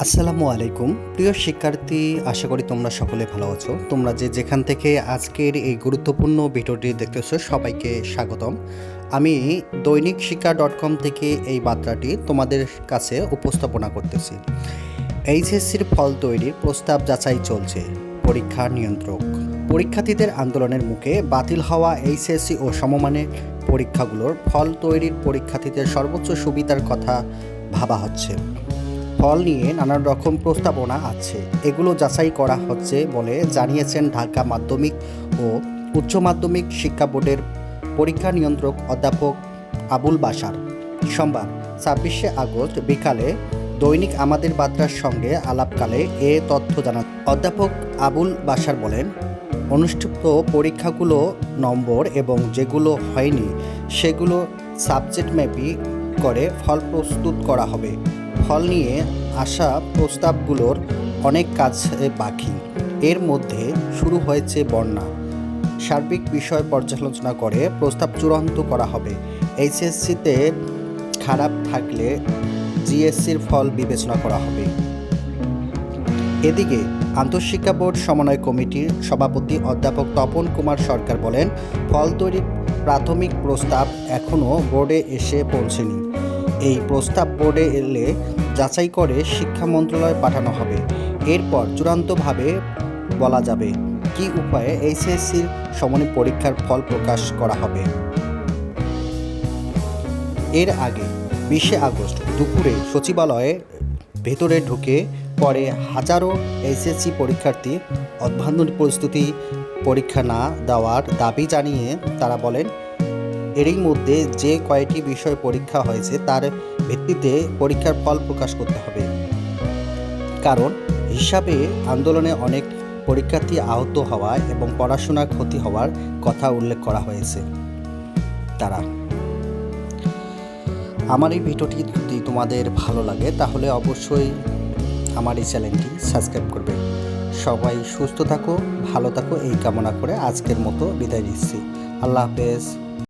আসসালামু আলাইকুম প্রিয় শিক্ষার্থী, আশা করি তোমরা সকলে ভালো আছো। তোমরা যেখান থেকে আজকের এই গুরুত্বপূর্ণ ভিডিওটি দেখতেছো সবাইকে স্বাগতম। আমি দৈনিক শিক্ষা .com থেকে এই বার্তাটি তোমাদের কাছে উপস্থাপনা করতেছি। এইচএসসির ফল তৈরির প্রস্তাব যাচাই চলছে, পরীক্ষা নিয়ন্ত্রক। পরীক্ষার্থীদের আন্দোলনের মুখে বাতিল হওয়া এইচএসসি ও সমমানের পরীক্ষাগুলোর ফল তৈরির পরীক্ষার্থীদের সর্বোচ্চ সুবিধার কথা ভাবা হচ্ছে। ফল নিয়ে নানান রকম প্রস্তাবনা আছে, এগুলো যাচাই করা হচ্ছে বলে জানিয়েছেন ঢাকা মাধ্যমিক ও উচ্চ মাধ্যমিক শিক্ষা বোর্ডের পরীক্ষা নিয়ন্ত্রক অধ্যাপক আবুল বাশার। সোমবার ২৬শে আগস্ট বিকালে দৈনিক আমাদের বার্তার সঙ্গে আলাপকালে এ তথ্য জানান অধ্যাপক আবুল বাশার। বলেন, অনুষ্ঠিত পরীক্ষাগুলো নম্বর এবং যেগুলো হয়নি সেগুলো সাবজেক্ট ম্যাপি করে ফল প্রস্তুত করা হবে। ফল নিয়ে আসা প্রস্তাবগুলোর অনেক কাজ বাকি, এর মধ্যে শুরু হয়েছে বন্যা। সার্বিক বিষয় পর্যালোচনা করে প্রস্তাব চূড়ান্ত করা হবে। এইচএসসিতে খারাপ থাকলে জিএসসির ফল বিবেচনা করা হবে। এদিকে আন্তঃশিক্ষা বোর্ড সমন্বয় কমিটির সভাপতি অধ্যাপক তপন কুমার সরকার বলেন, ফল তৈরির প্রাথমিক প্রস্তাব এখনও বোর্ডে এসে পৌঁছেনি। এই প্রস্তাব বোর্ডে এলে যাচাই করে শিক্ষা মন্ত্রণালয়ে পাঠানো হবে। এরপর চূড়ান্তভাবে বলা যাবে কী উপায়ে এইচএসসির সমন্বিত পরীক্ষার ফল প্রকাশ করা হবে। এর আগে ২০শে আগস্ট দুপুরে সচিবালয়ে ভেতরে ঢুকে পরে হাজারো এইচএসসি পরীক্ষার্থী অভ্যন্তরীণ প্রস্তুতি পরীক্ষা না দেওয়ার দাবি জানিয়ে তারা বলেন, এরই মধ্যে যে কয়টি বিষয় পরীক্ষা হয়েছে তার ভিত্তিতে পরীক্ষার ফল প্রকাশ করতে হবে। কারণ হিসাবে আন্দোলনে অনেক পরীক্ষার্থী আহত হওয়া এবং পড়াশোনার ক্ষতি হওয়ার কথা উল্লেখ করা হয়েছে। আমার এই ভিডিওটি যদি তোমাদের ভালো লাগে তাহলে অবশ্যই আমার এই চ্যানেলটি সাবস্ক্রাইব করবে। সবাই সুস্থ থাকো, ভালো থাকো এই কামনা করে আজকের মতো বিদায় নিচ্ছি। আল্লাহ হাফেজ।